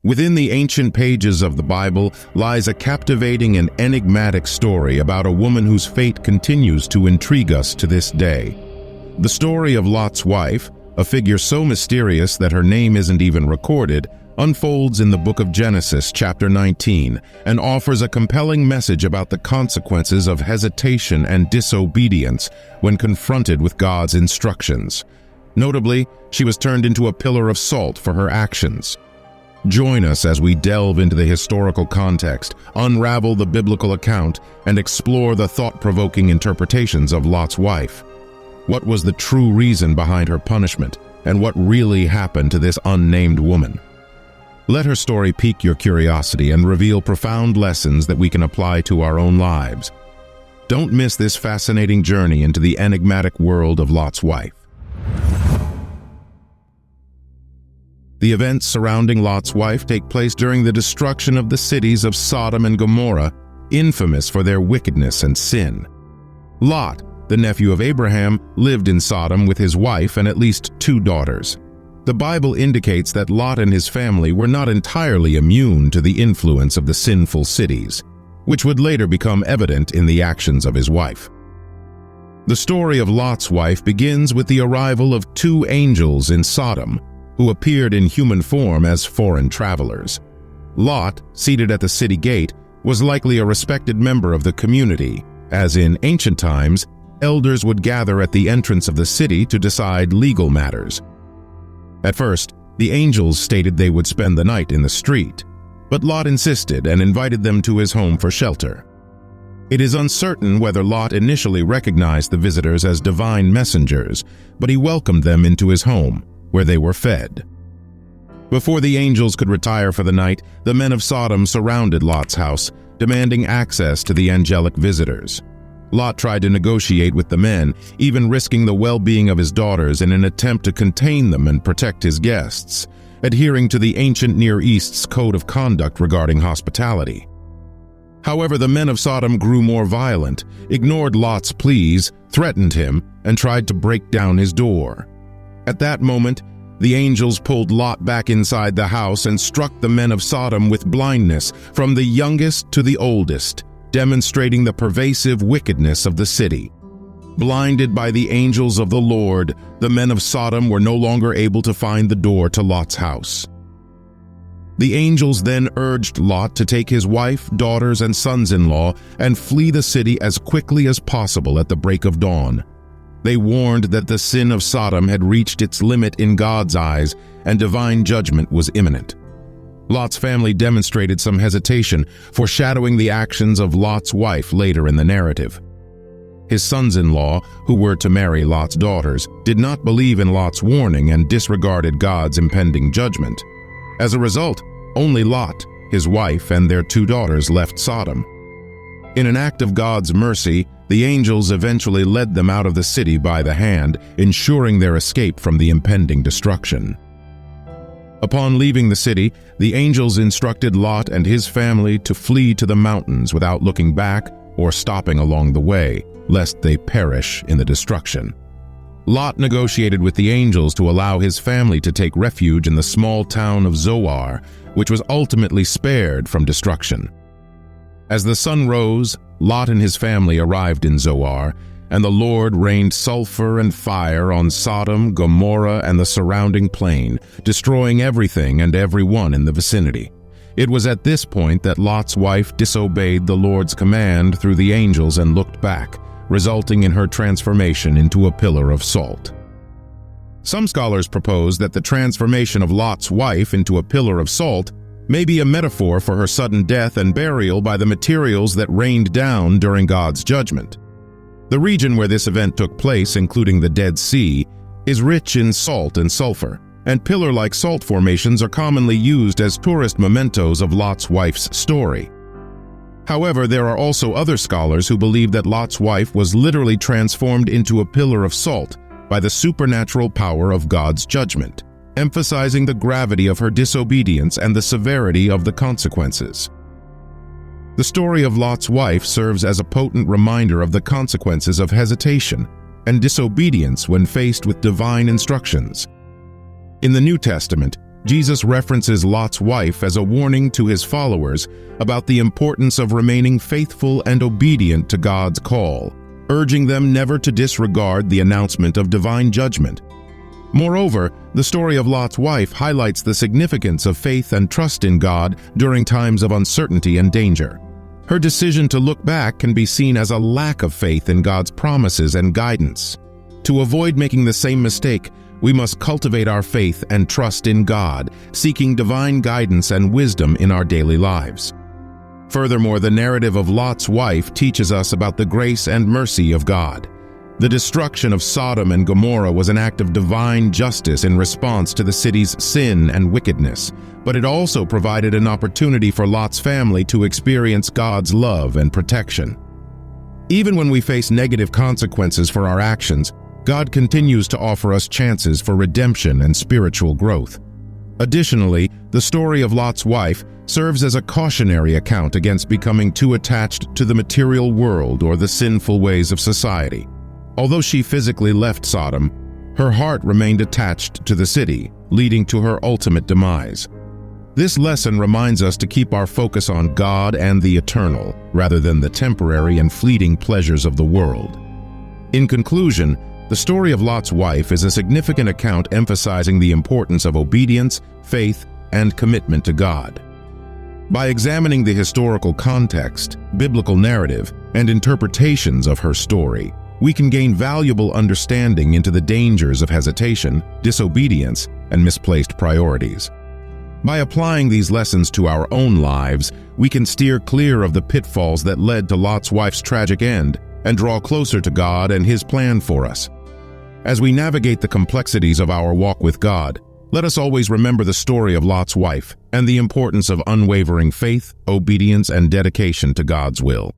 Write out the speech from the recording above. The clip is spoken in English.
Within the ancient pages of the Bible lies a captivating and enigmatic story about a woman whose fate continues to intrigue us to this day. The story of Lot's wife, a figure so mysterious that her name isn't even recorded, unfolds in the book of Genesis, chapter 19, and offers a compelling message about the consequences of hesitation and disobedience when confronted with God's instructions. Notably, she was turned into a pillar of salt for her actions. Join us as we delve into the historical context, unravel the biblical account, and explore the thought-provoking interpretations of Lot's wife. What was the true reason behind her punishment, and what really happened to this unnamed woman? Let her story pique your curiosity and reveal profound lessons that we can apply to our own lives. Don't miss this fascinating journey into the enigmatic world of Lot's wife. The events surrounding Lot's wife take place during the destruction of the cities of Sodom and Gomorrah, infamous for their wickedness and sin. Lot, the nephew of Abraham, lived in Sodom with his wife and at least 2 daughters. The Bible indicates that Lot and his family were not entirely immune to the influence of the sinful cities, which would later become evident in the actions of his wife. The story of Lot's wife begins with the arrival of 2 angels in Sodom, who appeared in human form as foreign travelers. Lot, seated at the city gate, was likely a respected member of the community, as in ancient times, elders would gather at the entrance of the city to decide legal matters. At first, the angels stated they would spend the night in the street, but Lot insisted and invited them to his home for shelter. It is uncertain whether Lot initially recognized the visitors as divine messengers, but he welcomed them into his home, where they were fed. Before the angels could retire for the night, the men of Sodom surrounded Lot's house, demanding access to the angelic visitors. Lot tried to negotiate with the men, even risking the well-being of his daughters in an attempt to contain them and protect his guests, adhering to the ancient Near East's code of conduct regarding hospitality. However, the men of Sodom grew more violent, ignored Lot's pleas, threatened him, and tried to break down his door. At that moment, the angels pulled Lot back inside the house and struck the men of Sodom with blindness, from the youngest to the oldest, demonstrating the pervasive wickedness of the city. Blinded by the angels of the Lord, the men of Sodom were no longer able to find the door to Lot's house. The angels then urged Lot to take his wife, daughters, and sons-in-law and flee the city as quickly as possible at the break of dawn. They warned that the sin of Sodom had reached its limit in God's eyes and divine judgment was imminent. Lot's family demonstrated some hesitation, foreshadowing the actions of Lot's wife later in the narrative. His sons-in-law, who were to marry Lot's daughters, did not believe in Lot's warning and disregarded God's impending judgment. As a result, only Lot, his wife, and their 2 daughters left Sodom. In an act of God's mercy, the angels eventually led them out of the city by the hand, ensuring their escape from the impending destruction. Upon leaving the city, the angels instructed Lot and his family to flee to the mountains without looking back or stopping along the way, lest they perish in the destruction. Lot negotiated with the angels to allow his family to take refuge in the small town of Zoar, which was ultimately spared from destruction. As the sun rose, Lot and his family arrived in Zoar, and the Lord rained sulfur and fire on Sodom, Gomorrah, and the surrounding plain, destroying everything and everyone in the vicinity. It was at this point that Lot's wife disobeyed the Lord's command through the angels and looked back, resulting in her transformation into a pillar of salt. Some scholars propose that the transformation of Lot's wife into a pillar of salt may be a metaphor for her sudden death and burial by the materials that rained down during God's judgment. The region where this event took place, including the Dead Sea, is rich in salt and sulfur, and pillar-like salt formations are commonly used as tourist mementos of Lot's wife's story. However, there are also other scholars who believe that Lot's wife was literally transformed into a pillar of salt by the supernatural power of God's judgment, emphasizing the gravity of her disobedience and the severity of the consequences. The story of Lot's wife serves as a potent reminder of the consequences of hesitation and disobedience when faced with divine instructions. In the New Testament, Jesus references Lot's wife as a warning to his followers about the importance of remaining faithful and obedient to God's call, urging them never to disregard the announcement of divine judgment. Moreover, the story of Lot's wife highlights the significance of faith and trust in God during times of uncertainty and danger. Her decision to look back can be seen as a lack of faith in God's promises and guidance. To avoid making the same mistake, we must cultivate our faith and trust in God, seeking divine guidance and wisdom in our daily lives. Furthermore, the narrative of Lot's wife teaches us about the grace and mercy of God. The destruction of Sodom and Gomorrah was an act of divine justice in response to the city's sin and wickedness, but it also provided an opportunity for Lot's family to experience God's love and protection. Even when we face negative consequences for our actions, God continues to offer us chances for redemption and spiritual growth. Additionally, the story of Lot's wife serves as a cautionary account against becoming too attached to the material world or the sinful ways of society. Although she physically left Sodom, her heart remained attached to the city, leading to her ultimate demise. This lesson reminds us to keep our focus on God and the eternal, rather than the temporary and fleeting pleasures of the world. In conclusion, the story of Lot's wife is a significant account emphasizing the importance of obedience, faith, and commitment to God. By examining the historical context, biblical narrative, and interpretations of her story, we can gain valuable understanding into the dangers of hesitation, disobedience, and misplaced priorities. By applying these lessons to our own lives, we can steer clear of the pitfalls that led to Lot's wife's tragic end and draw closer to God and His plan for us. As we navigate the complexities of our walk with God, let us always remember the story of Lot's wife and the importance of unwavering faith, obedience, and dedication to God's will.